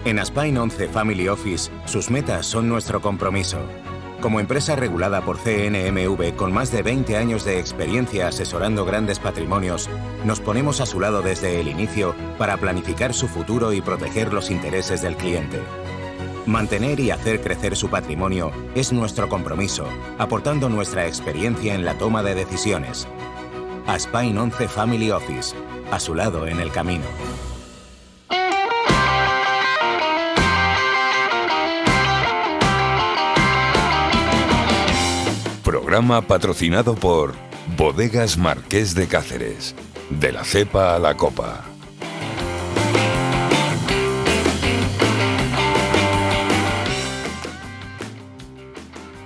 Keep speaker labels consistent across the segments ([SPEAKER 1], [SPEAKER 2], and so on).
[SPEAKER 1] En Aspine 11 Family Office, sus metas son nuestro compromiso. Como empresa regulada por CNMV con más de 20 años de experiencia asesorando grandes patrimonios, nos ponemos a su lado desde el inicio para planificar su futuro y proteger los intereses del cliente. Mantener y hacer crecer su patrimonio es nuestro compromiso, aportando nuestra experiencia en la toma de decisiones. Aspine 11 Family Office, a su lado en el camino.
[SPEAKER 2] Programa patrocinado por Bodegas Marqués de Cáceres, de la cepa a la copa.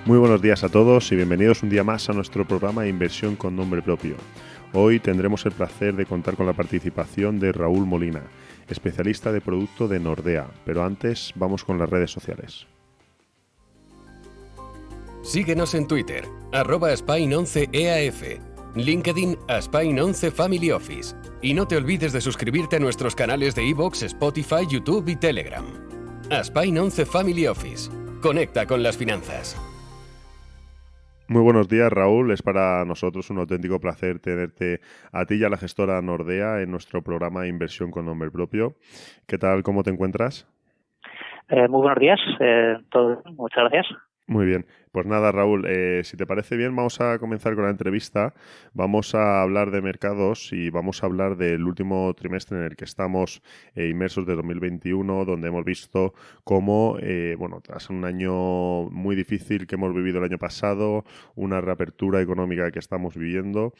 [SPEAKER 3] Muy buenos días a todos y bienvenidos un día más a nuestro programa Inversión con Nombre Propio. Hoy tendremos el placer de contar con la participación de Raúl Molina, especialista de producto de Nordea, pero antes vamos con las redes sociales.
[SPEAKER 4] Síguenos en Twitter, @Aspine11EAF, LinkedIn Aspine11 Family Office. Y no te olvides de suscribirte a nuestros canales de iVoox, Spotify, YouTube y Telegram. Aspine11 Family Office. Conecta con las finanzas.
[SPEAKER 3] Muy buenos días, Raúl. Es para nosotros un auténtico placer tenerte a ti y a la gestora Nordea en nuestro programa Inversión con Nombre Propio. ¿Qué tal? ¿Cómo te encuentras?
[SPEAKER 5] Muy buenos días. Todo bien, muchas gracias.
[SPEAKER 3] Muy bien. Pues nada, Raúl, si te parece bien, vamos a comenzar con la entrevista. Vamos a hablar de mercados y vamos a hablar del último trimestre en el que estamos inmersos de 2021, donde hemos visto cómo, tras un año muy difícil que hemos vivido el año pasado, una reapertura económica que estamos viviendo,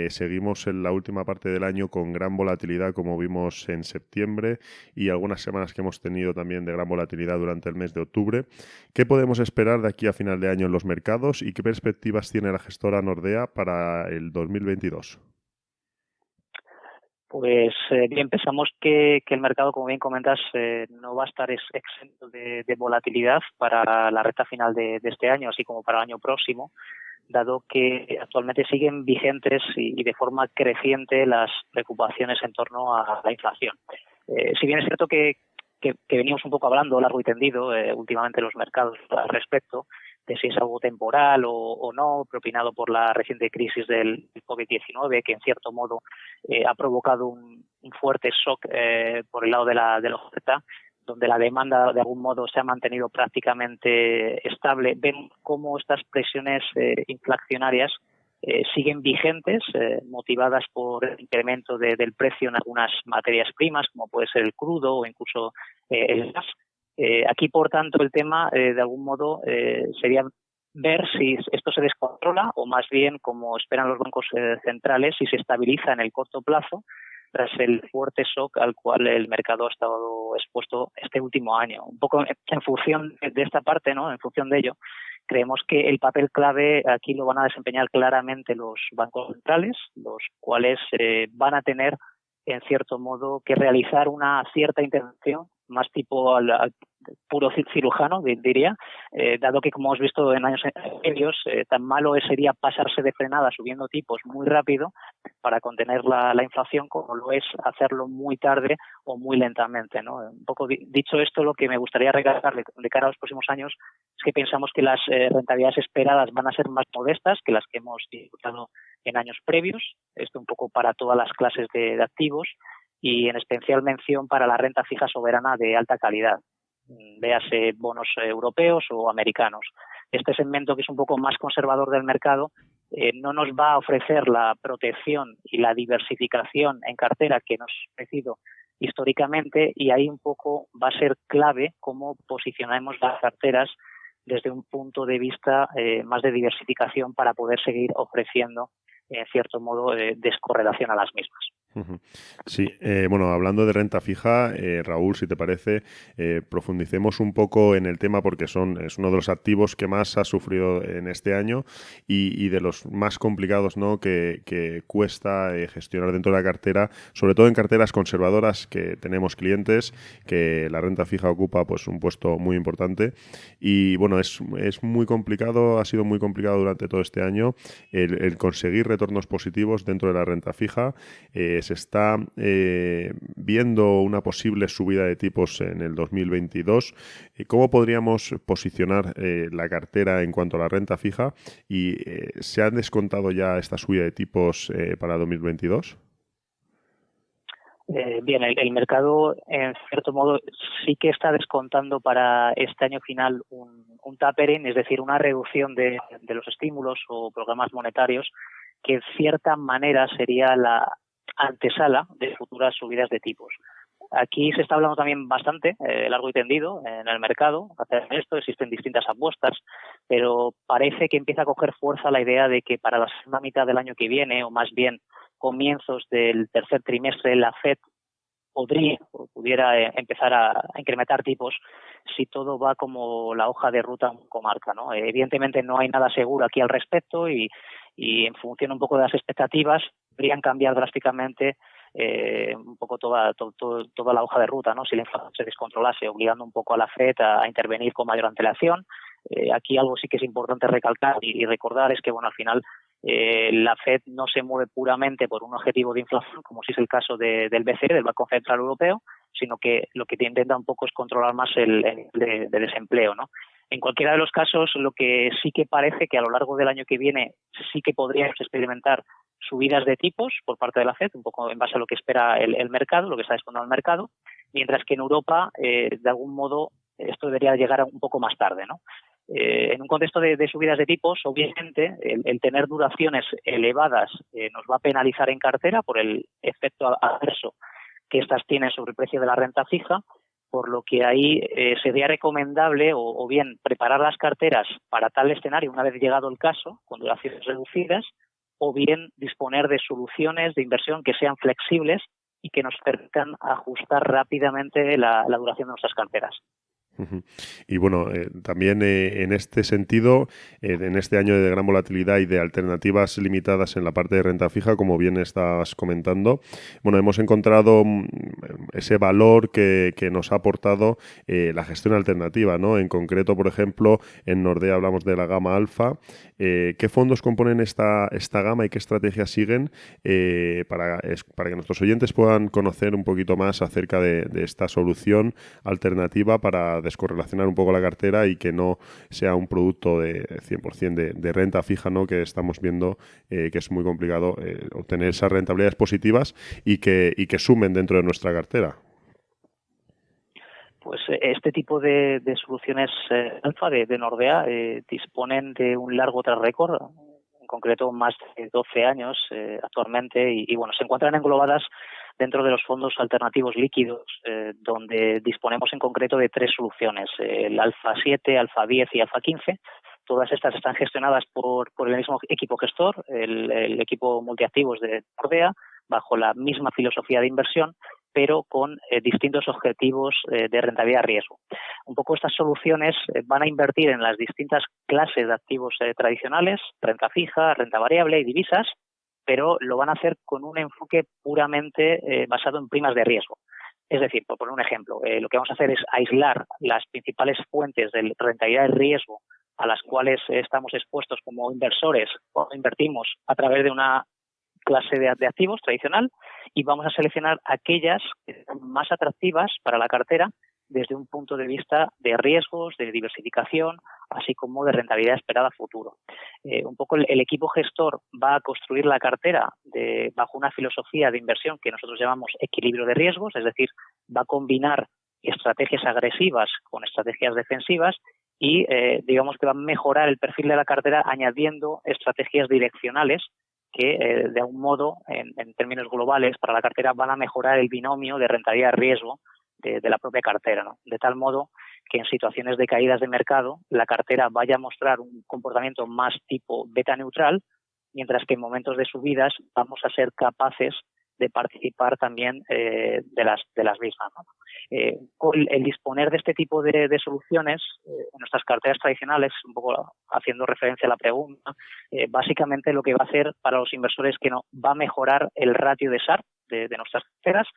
[SPEAKER 3] seguimos en la última parte del año con gran volatilidad, como vimos en septiembre, y algunas semanas que hemos tenido también de gran volatilidad durante el mes de octubre. ¿Qué podemos esperar de aquí a final de año en los mercados y qué perspectivas tiene la gestora Nordea para el 2022?
[SPEAKER 5] Pues bien, pensamos que el mercado, como bien comentas, no va a estar exento de volatilidad para la recta final de este año, así como para el año próximo, dado que actualmente siguen vigentes y de forma creciente las preocupaciones en torno a la inflación. Si bien es cierto que venimos un poco hablando largo y tendido últimamente en los mercados al respecto, de si es algo temporal o no, propinado por la reciente crisis del COVID-19, que en cierto modo ha provocado un fuerte shock por el lado de la oferta, donde la demanda de algún modo se ha mantenido prácticamente estable. Ven cómo estas presiones inflacionarias siguen vigentes, motivadas por el incremento del precio en algunas materias primas, como puede ser el crudo o incluso el gas. Aquí, por tanto, el tema, de algún modo, sería ver si esto se descontrola o más bien, como esperan los bancos centrales, si se estabiliza en el corto plazo tras el fuerte shock al cual el mercado ha estado expuesto este último año. Un poco en función de esta parte, ¿no? En función de ello, creemos que el papel clave aquí lo van a desempeñar claramente los bancos centrales, los cuales van a tener, en cierto modo, que realizar una cierta intervención, más tipo al puro cirujano, diría, dado que, como hemos visto en años previos, tan malo sería pasarse de frenada subiendo tipos muy rápido para contener la inflación, como lo es hacerlo muy tarde o muy lentamente, ¿no? Un poco dicho esto, lo que me gustaría recalcar de cara a los próximos años es que pensamos que las rentabilidades esperadas van a ser más modestas que las que hemos disfrutado en años previos, esto un poco para todas las clases de activos, y en especial mención para la renta fija soberana de alta calidad, véase bonos europeos o americanos. Este segmento, que es un poco más conservador del mercado, no nos va a ofrecer la protección y la diversificación en cartera que nos ha ofrecido históricamente, y ahí un poco va a ser clave cómo posicionamos las carteras desde un punto de vista más de diversificación para poder seguir ofreciendo, en cierto modo, descorrelación a las mismas.
[SPEAKER 3] Sí, hablando de renta fija, Raúl, si te parece, profundicemos un poco en el tema porque es uno de los activos que más ha sufrido en este año y de los más complicados, ¿no?, que cuesta gestionar dentro de la cartera, sobre todo en carteras conservadoras que tenemos clientes, que la renta fija ocupa pues un puesto muy importante y bueno, es muy complicado, ha sido muy complicado durante todo este año el conseguir retornos positivos dentro de la renta fija. se está viendo una posible subida de tipos en el 2022. ¿Cómo podríamos posicionar la cartera en cuanto a la renta fija? ¿Y se han descontado ya esta subida de tipos para 2022?
[SPEAKER 5] Bien, el mercado, en cierto modo, sí que está descontando para este año final un tapering, es decir, una reducción de los estímulos o programas monetarios, que en cierta manera sería la antesala de futuras subidas de tipos. Aquí se está hablando también bastante, largo y tendido, en el mercado, acerca de esto. Existen distintas apuestas, pero parece que empieza a coger fuerza la idea de que para la segunda mitad del año que viene, o más bien comienzos del tercer trimestre, la Fed pudiera empezar a incrementar tipos si todo va como la hoja de ruta marca, ¿no? Evidentemente no hay nada seguro aquí al respecto y en función un poco de las expectativas podrían cambiar drásticamente un poco toda la hoja de ruta, ¿no? Si la inflación se descontrolase, obligando un poco a la Fed a intervenir con mayor antelación. Aquí algo sí que es importante recalcar y recordar es que, bueno, al final la Fed no se mueve puramente por un objetivo de inflación, como si es el caso del BCE, del Banco Central Europeo, sino que lo que intenta un poco es controlar más el nivel de desempleo, ¿no? En cualquiera de los casos, lo que sí que parece que a lo largo del año que viene sí que podríamos experimentar subidas de tipos por parte de la Fed, un poco en base a lo que espera el mercado, lo que está descontando el mercado, mientras que en Europa, de algún modo, esto debería llegar un poco más tarde, ¿no? En un contexto de subidas de tipos, obviamente, el tener duraciones elevadas nos va a penalizar en cartera por el efecto adverso que estas tienen sobre el precio de la renta fija, por lo que ahí sería recomendable o bien preparar las carteras para tal escenario una vez llegado el caso, con duraciones reducidas, o bien disponer de soluciones de inversión que sean flexibles y que nos permitan ajustar rápidamente la duración de nuestras carteras.
[SPEAKER 3] Y bueno, también en este sentido, en este año de gran volatilidad y de alternativas limitadas en la parte de renta fija, como bien estabas comentando, bueno, hemos encontrado ese valor que nos ha aportado la gestión alternativa, ¿no? En concreto, por ejemplo, en Nordea hablamos de la gama alfa. ¿Qué fondos componen esta gama y qué estrategias siguen para que nuestros oyentes puedan conocer un poquito más acerca de esta solución alternativa para descorrelacionar un poco la cartera y que no sea un producto de 100% de renta fija, ¿no? Que estamos viendo que es muy complicado obtener esas rentabilidades positivas y que sumen dentro de nuestra cartera?
[SPEAKER 5] Pues este tipo de soluciones alfa de Nordea disponen de un largo track record, en concreto más de 12 años actualmente, y bueno, se encuentran englobadas dentro de los fondos alternativos líquidos, donde disponemos en concreto de 3 soluciones, el Alfa 7, Alfa 10 y Alfa 15. Todas estas están gestionadas por el mismo equipo gestor, el equipo multiactivos de Nordea, bajo la misma filosofía de inversión, pero con distintos objetivos de rentabilidad-riesgo. Un poco estas soluciones van a invertir en las distintas clases de activos tradicionales, renta fija, renta variable y divisas, pero lo van a hacer con un enfoque puramente basado en primas de riesgo. Es decir, por poner un ejemplo, lo que vamos a hacer es aislar las principales fuentes de rentabilidad y riesgo a las cuales estamos expuestos como inversores o invertimos a través de una clase de activos tradicional, y vamos a seleccionar aquellas más atractivas para la cartera desde un punto de vista de riesgos, de diversificación, así como de rentabilidad esperada a futuro. Un poco el equipo gestor va a construir la cartera bajo una filosofía de inversión que nosotros llamamos equilibrio de riesgos, es decir, va a combinar estrategias agresivas con estrategias defensivas y digamos que va a mejorar el perfil de la cartera añadiendo estrategias direccionales que de algún modo, en términos globales, para la cartera van a mejorar el binomio de rentabilidad-riesgo de la propia cartera, ¿no? De tal modo que en situaciones de caídas de mercado la cartera vaya a mostrar un comportamiento más tipo beta neutral, mientras que en momentos de subidas vamos a ser capaces de participar también de las mismas, ¿no? El disponer de este tipo de soluciones en nuestras carteras tradicionales, un poco haciendo referencia a la pregunta, básicamente lo que va a hacer para los inversores es que va a mejorar el ratio de Sharpe de nuestras carteras,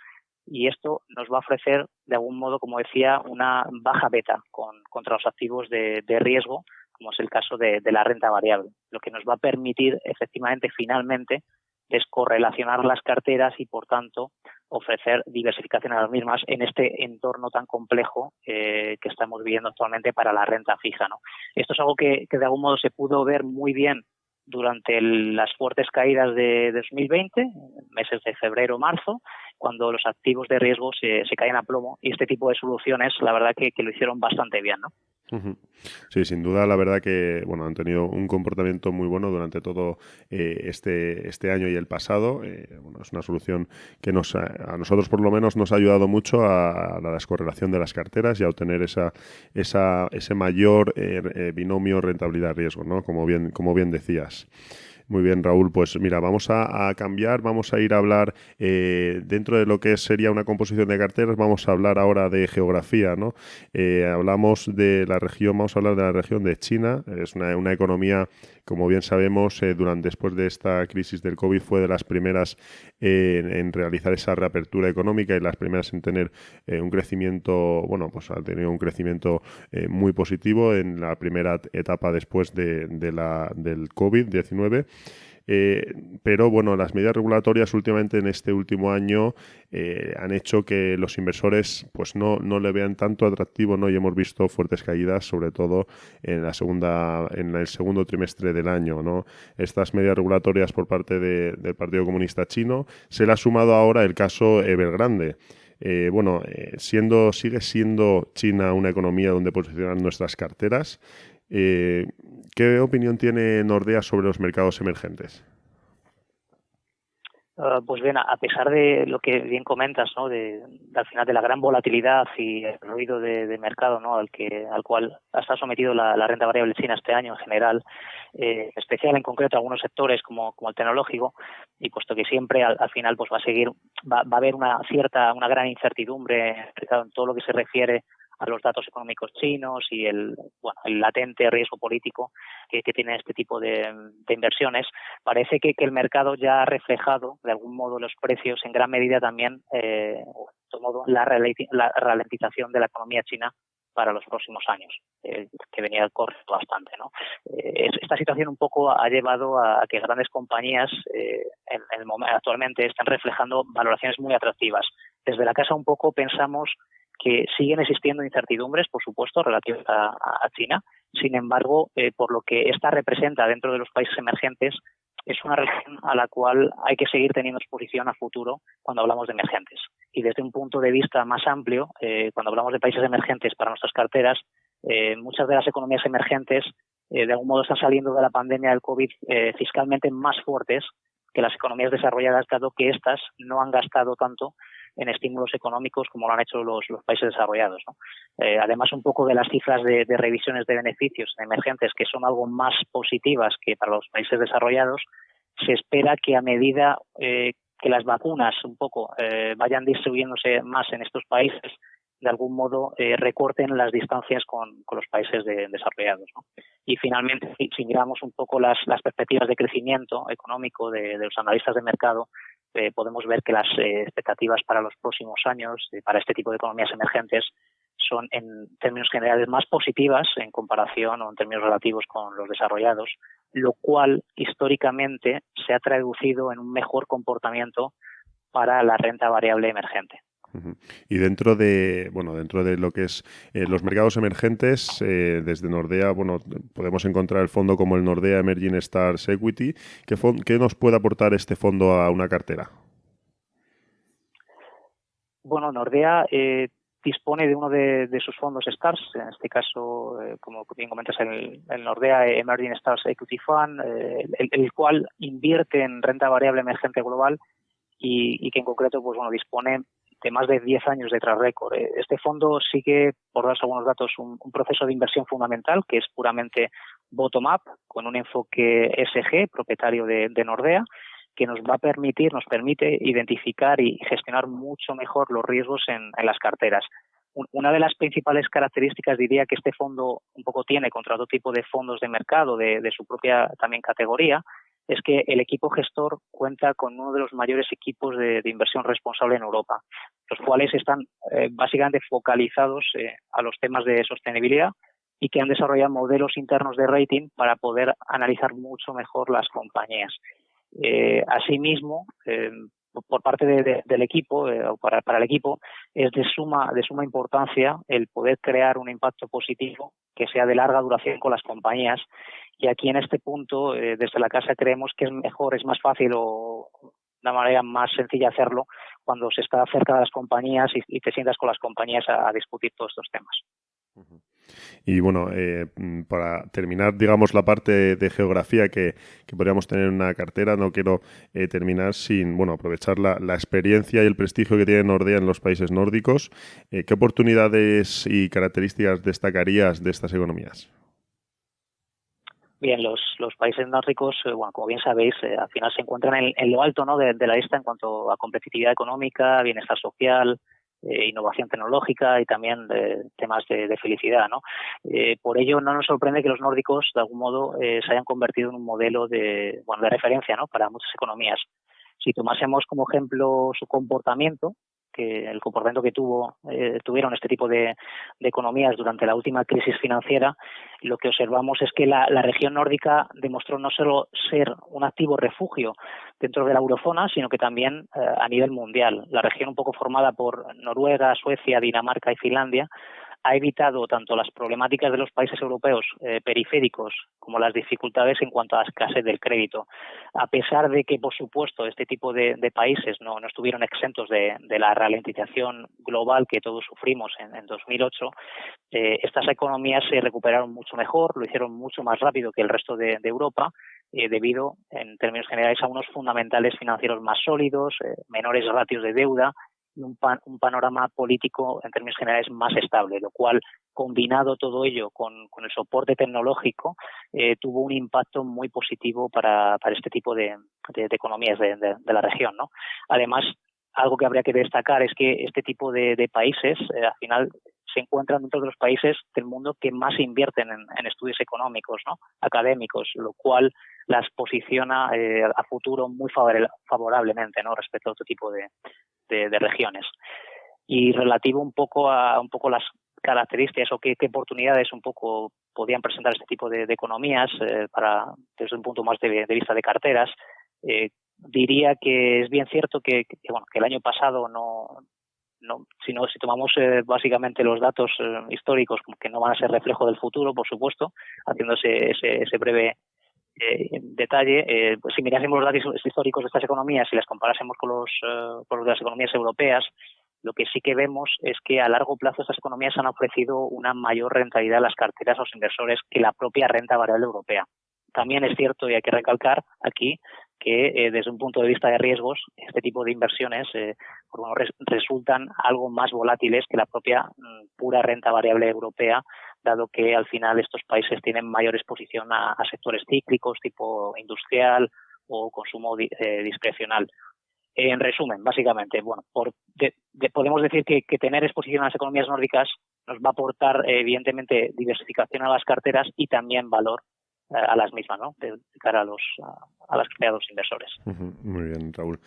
[SPEAKER 5] y esto nos va a ofrecer, de algún modo, como decía, una baja beta contra los activos de riesgo, como es el caso de la renta variable, lo que nos va a permitir, efectivamente, finalmente, descorrelacionar las carteras y, por tanto, ofrecer diversificación a las mismas en este entorno tan complejo que estamos viviendo actualmente para la renta fija, ¿no? Esto es algo que de algún modo se pudo ver muy bien durante las fuertes caídas de 2020, meses de febrero-marzo, cuando los activos de riesgo se caen a plomo, y este tipo de soluciones, la verdad que lo hicieron bastante bien, ¿no?
[SPEAKER 3] Sí, sin duda, la verdad que han tenido un comportamiento muy bueno durante todo este año y el pasado. Es una solución que a nosotros por lo menos nos ha ayudado mucho a la descorrelación de las carteras y a obtener ese mayor binomio rentabilidad-riesgo, ¿no? Como bien decías. Muy bien, Raúl. Pues mira, vamos a cambiar, vamos a ir a hablar dentro de lo que sería una composición de carteras, vamos a hablar ahora de geografía, ¿no? Hablamos de la región, vamos a hablar de la región de China. Es una economía, como bien sabemos, después de esta crisis del COVID, fue de las primeras en realizar esa reapertura económica y las primeras en tener un crecimiento, pues ha tenido un crecimiento muy positivo en la primera etapa después del COVID-19. Pero las medidas regulatorias últimamente en este último año han hecho que los inversores pues no le vean tanto atractivo, ¿no? Y hemos visto fuertes caídas, sobre todo en el segundo trimestre del año, ¿no? Estas medidas regulatorias por parte del Partido Comunista Chino. Se le ha sumado ahora el caso Evergrande. Sigue siendo China una economía donde posicionar nuestras carteras. ¿Qué opinión tiene Nordea sobre los mercados emergentes?
[SPEAKER 5] Pues bien, a pesar de lo que bien comentas, ¿no? Al final de la gran volatilidad y el ruido de mercado, ¿no? al cual está sometido la renta variable china este año en general, especial en concreto algunos sectores como el tecnológico, y puesto que siempre al final pues va a haber una gran incertidumbre en todo lo que se refiere a los datos económicos chinos y el latente riesgo político que tiene este tipo de inversiones. Parece que el mercado ya ha reflejado de algún modo los precios en gran medida también, la ralentización de la economía china para los próximos años, que venía corriendo bastante, ¿no? Esta situación un poco ha llevado a que grandes compañías actualmente están reflejando valoraciones muy atractivas. Desde la casa un poco pensamos que siguen existiendo incertidumbres, por supuesto, relativas a China. Sin embargo, por lo que esta representa dentro de los países emergentes, es una región a la cual hay que seguir teniendo exposición a futuro cuando hablamos de emergentes. Y desde un punto de vista más amplio, cuando hablamos de países emergentes para nuestras carteras, muchas de las economías emergentes de algún modo están saliendo de la pandemia del COVID fiscalmente más fuertes que las economías desarrolladas, dado que éstas no han gastado tanto en estímulos económicos como lo han hecho los países desarrollados, ¿no? Además, un poco de las cifras de revisiones de beneficios emergentes, que son algo más positivas que para los países desarrollados, se espera que a medida que las vacunas un poco vayan distribuyéndose más en estos países, de algún modo recorten las distancias con los países desarrollados, ¿no? Y finalmente, si miramos un poco las perspectivas de crecimiento económico de los analistas de mercado, podemos ver que las expectativas para los próximos años, para este tipo de economías emergentes, son en términos generales más positivas en comparación o en términos relativos con los desarrollados, lo cual históricamente se ha traducido en un mejor comportamiento para la renta variable emergente.
[SPEAKER 3] Y dentro de lo que es los mercados emergentes, desde Nordea, podemos encontrar el fondo como el Nordea Emerging Stars Equity. ¿Qué nos puede aportar este fondo a una cartera?
[SPEAKER 5] Bueno, Nordea dispone de uno de sus fondos STARS, en este caso, como bien comentas, el Nordea Emerging Stars Equity Fund, el cual invierte en renta variable emergente global y que en concreto dispone de más de 10 años de track record. Este fondo sigue, por dar algunos datos, un proceso de inversión fundamental que es puramente bottom-up, con un enfoque ESG, propietario de Nordea, que nos permite identificar y gestionar mucho mejor los riesgos en las carteras. Una de las principales características, diría, que este fondo un poco tiene contra otro tipo de fondos de mercado de su propia también categoría, es que el equipo gestor cuenta con uno de los mayores equipos de inversión responsable en Europa, los cuales están básicamente focalizados a los temas de sostenibilidad y que han desarrollado modelos internos de rating para poder analizar mucho mejor las compañías. Asimismo, por parte del equipo, o para el equipo, es de suma importancia el poder crear un impacto positivo que sea de larga duración con las compañías. Y aquí en este punto, desde la casa creemos que es más fácil o una manera más sencilla hacerlo cuando se está cerca de las compañías y te sientas con las compañías a discutir todos estos temas.
[SPEAKER 3] Y bueno, para terminar, digamos, la parte de geografía que podríamos tener en una cartera, no quiero terminar sin, bueno, aprovechar la experiencia y el prestigio que tiene Nordea en los países nórdicos. ¿Qué oportunidades y características destacarías de estas economías?
[SPEAKER 5] Bien, los países nórdicos, bueno, como bien sabéis, al final se encuentran en lo alto, ¿no?, de la lista en cuanto a competitividad económica, bienestar social, innovación tecnológica y también temas de felicidad, ¿no? Por ello no nos sorprende que los nórdicos de algún modo se hayan convertido en un modelo de referencia, ¿no?, para muchas economías. Si tomásemos como ejemplo su comportamiento, que el comportamiento que tuvieron este tipo de economías durante la última crisis financiera, lo que observamos es que la región nórdica demostró no solo ser un activo refugio dentro de la eurozona, sino que también a nivel mundial. La región, un poco formada por Noruega, Suecia, Dinamarca y Finlandia, ha evitado tanto las problemáticas de los países europeos periféricos como las dificultades en cuanto a la escasez del crédito. A pesar de que, por supuesto, este tipo de países no estuvieron exentos de la ralentización global que todos sufrimos en 2008, estas economías se recuperaron mucho mejor, lo hicieron mucho más rápido que el resto de Europa, debido, en términos generales, a unos fundamentales financieros más sólidos, menores ratios de deuda, y un panorama político en términos generales más estable, lo cual, combinado todo ello con el soporte tecnológico, tuvo un impacto muy positivo para este tipo de economías de la región, ¿no? Además, algo que habría que destacar es que este tipo de países, al final, se encuentran dentro de los países del mundo que más invierten en estudios económicos, ¿no?, académicos, lo cual las posiciona a futuro muy favorablemente, ¿no?, respecto a otro tipo de regiones. Y relativo un poco a las características o qué oportunidades un poco podían presentar este tipo de economías desde un punto más de vista de carteras, diría que es bien cierto que el año pasado si tomamos básicamente los datos históricos, que no van a ser reflejo del futuro, por supuesto, haciéndose ese breve detalle, pues si mirásemos los datos históricos de estas economías y las comparásemos con los de las economías europeas, lo que sí que vemos es que a largo plazo estas economías han ofrecido una mayor rentabilidad a las carteras a los inversores que la propia renta variable europea. También es cierto, y hay que recalcar aquí, que desde un punto de vista de riesgos, este tipo de inversiones resultan algo más volátiles que la propia pura renta variable europea, dado que al final estos países tienen mayor exposición a sectores cíclicos tipo industrial o consumo discrecional. En resumen, básicamente, podemos decir que tener exposición a las economías nórdicas nos va a aportar, evidentemente, diversificación a las carteras y también valor a las mismas, ¿no?, de cara a los inversores.
[SPEAKER 3] Muy bien, Raúl.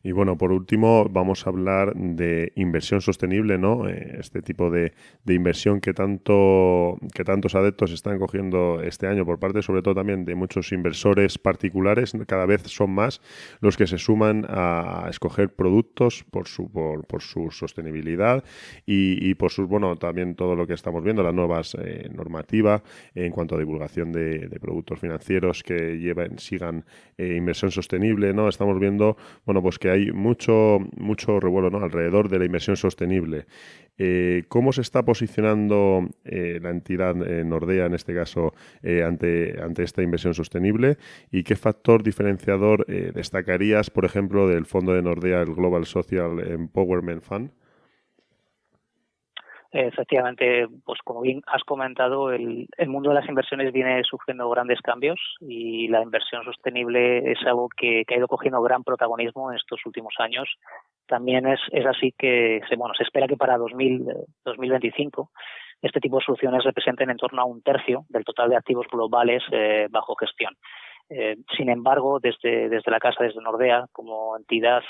[SPEAKER 3] Y bueno, por último, vamos a hablar de inversión sostenible, ¿no? Este tipo de inversión que tantos adeptos están cogiendo este año por parte, sobre todo también de muchos inversores particulares. Cada vez son más los que se suman a escoger productos por su sostenibilidad y por sus, también todo lo que estamos viendo, las nuevas normativas en cuanto a divulgación de productos financieros que sigan inversión sostenible, ¿no? Estamos viendo, pues que hay mucho revuelo, ¿no?, alrededor de la inversión sostenible. ¿Cómo se está posicionando la entidad Nordea, en este caso, ante esta inversión sostenible? ¿Y qué factor diferenciador destacarías, por ejemplo, del fondo de Nordea, el Global Social Empowerment Fund?
[SPEAKER 5] Efectivamente, pues como bien has comentado, el mundo de las inversiones viene sufriendo grandes cambios y la inversión sostenible es algo que ha ido cogiendo gran protagonismo en estos últimos años. También es así que se espera que para 2025 este tipo de soluciones representen en torno a 1/3 del total de activos globales bajo gestión. Sin embargo, desde la casa, desde Nordea, como entidad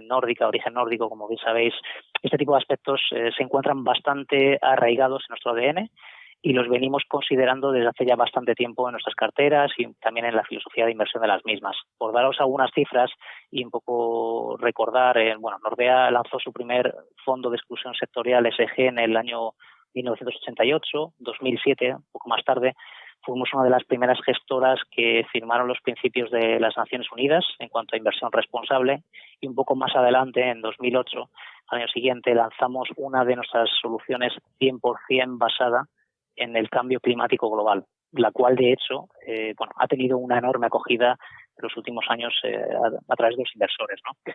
[SPEAKER 5] nórdica, origen nórdico, como bien sabéis, este tipo de aspectos se encuentran bastante arraigados en nuestro ADN y los venimos considerando desde hace ya bastante tiempo en nuestras carteras y también en la filosofía de inversión de las mismas. Por daros algunas cifras y un poco recordar, Nordea lanzó su primer fondo de exclusión sectorial SG en el año 1988, 2007, un poco más tarde, fuimos una de las primeras gestoras que firmaron los principios de las Naciones Unidas en cuanto a inversión responsable, y un poco más adelante, en 2008, al año siguiente, lanzamos una de nuestras soluciones 100% basada en el cambio climático global, la cual de hecho ha tenido una enorme acogida en los últimos años a través de los inversores, ¿no?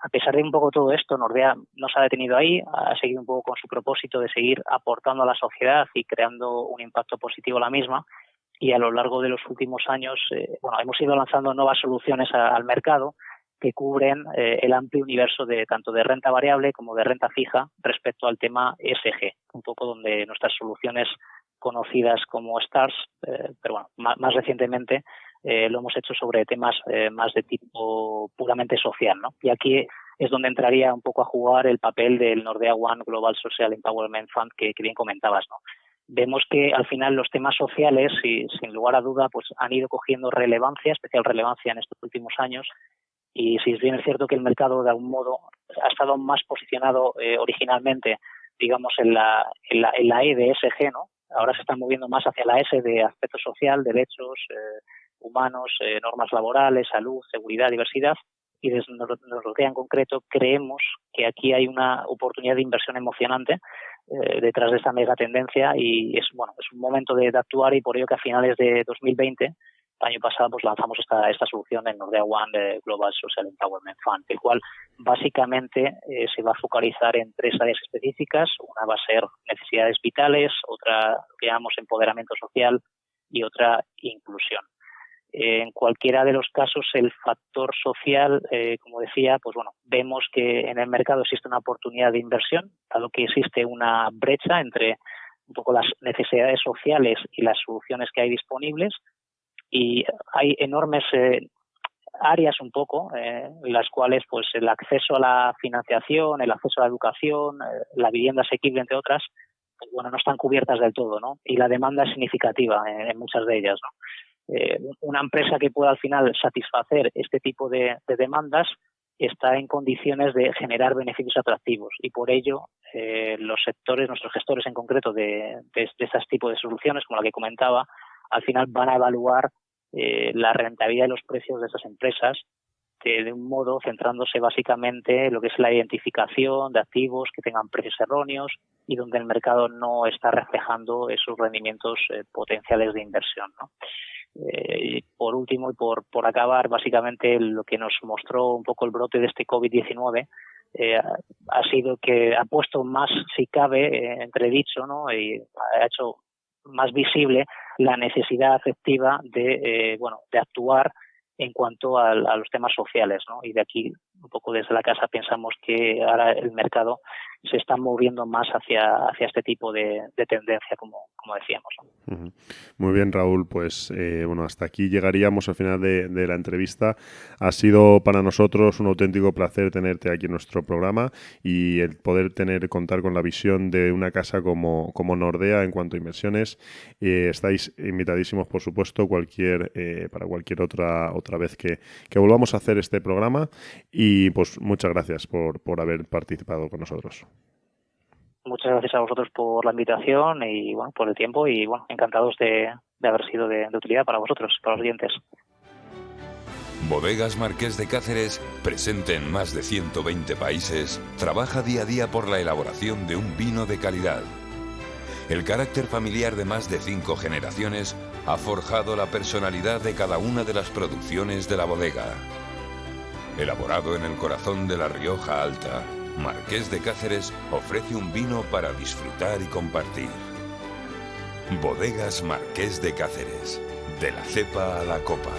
[SPEAKER 5] A pesar de un poco todo esto, Nordea no se ha detenido ahí, ha seguido un poco con su propósito de seguir aportando a la sociedad y creando un impacto positivo a la misma, y a lo largo de los últimos años hemos ido lanzando nuevas soluciones al mercado que cubren el amplio universo de tanto de renta variable como de renta fija respecto al tema ESG, un poco donde nuestras soluciones conocidas como STARS, pero más recientemente lo hemos hecho sobre temas más de tipo puramente social, ¿no? Y aquí es donde entraría un poco a jugar el papel del Nordea One Global Social Empowerment Fund que bien comentabas, ¿no? Vemos que al final los temas sociales, y sin lugar a duda, pues han ido cogiendo especial relevancia en estos últimos años. Y si bien es cierto que el mercado de algún modo ha estado más posicionado originalmente, digamos, en la E de ESG, ¿no? Ahora se están moviendo más hacia la S de aspecto social, derechos humanos, normas laborales, salud, seguridad, diversidad. Y desde Nordea en concreto creemos que aquí hay una oportunidad de inversión emocionante detrás de esta mega tendencia, y es un momento de actuar, y por ello que a finales de 2020, el año pasado, pues lanzamos esta solución en Nordea One Global Social Empowerment Fund, el cual básicamente se va a focalizar en 3 áreas específicas. Una va a ser necesidades vitales, otra lo que llamamos empoderamiento social y otra inclusión. En cualquiera de los casos, el factor social, como decía, vemos que en el mercado existe una oportunidad de inversión, dado que existe una brecha entre un poco las necesidades sociales y las soluciones que hay disponibles, y hay enormes áreas un poco en las cuales pues el acceso a la financiación, el acceso a la educación, la vivienda asequible, entre otras, pues no están cubiertas del todo, ¿no? Y la demanda es significativa en muchas de ellas, ¿no? Una empresa que pueda al final satisfacer este tipo de demandas está en condiciones de generar beneficios atractivos, y por ello nuestros gestores en concreto de estos tipos de soluciones, como la que comentaba, al final van a evaluar la rentabilidad de los precios de esas empresas de un modo centrándose básicamente en lo que es la identificación de activos que tengan precios erróneos y donde el mercado no está reflejando esos rendimientos potenciales de inversión, ¿no? Y por último, y por acabar, básicamente lo que nos mostró un poco el brote de este COVID-19 ha sido que ha puesto más, si cabe, entredicho, ¿no? Y ha hecho más visible la necesidad efectiva de actuar en cuanto a los temas sociales, ¿no? Y de aquí, un poco desde la casa, pensamos que ahora el mercado se está moviendo más hacia este tipo de tendencia, como decíamos, ¿no?
[SPEAKER 3] Uh-huh. Muy bien, Raúl, pues hasta aquí llegaríamos al final de la entrevista. Ha sido para nosotros un auténtico placer tenerte aquí en nuestro programa y el poder contar con la visión de una casa como Nordea en cuanto a inversiones. Estáis invitadísimos, por supuesto, para cualquier otra vez que volvamos a hacer este programa, y pues muchas gracias por haber participado con nosotros.
[SPEAKER 5] Muchas gracias a vosotros por la invitación y por el tiempo, y encantados de haber sido de utilidad para vosotros, para los oyentes.
[SPEAKER 2] Bodegas Marqués de Cáceres, presente en más de 120 países, trabaja día a día por la elaboración de un vino de calidad. El carácter familiar de más de 5 generaciones ha forjado la personalidad de cada una de las producciones de la bodega. Elaborado en el corazón de la Rioja Alta, Marqués de Cáceres ofrece un vino para disfrutar y compartir. Bodegas Marqués de Cáceres, de la cepa a la copa.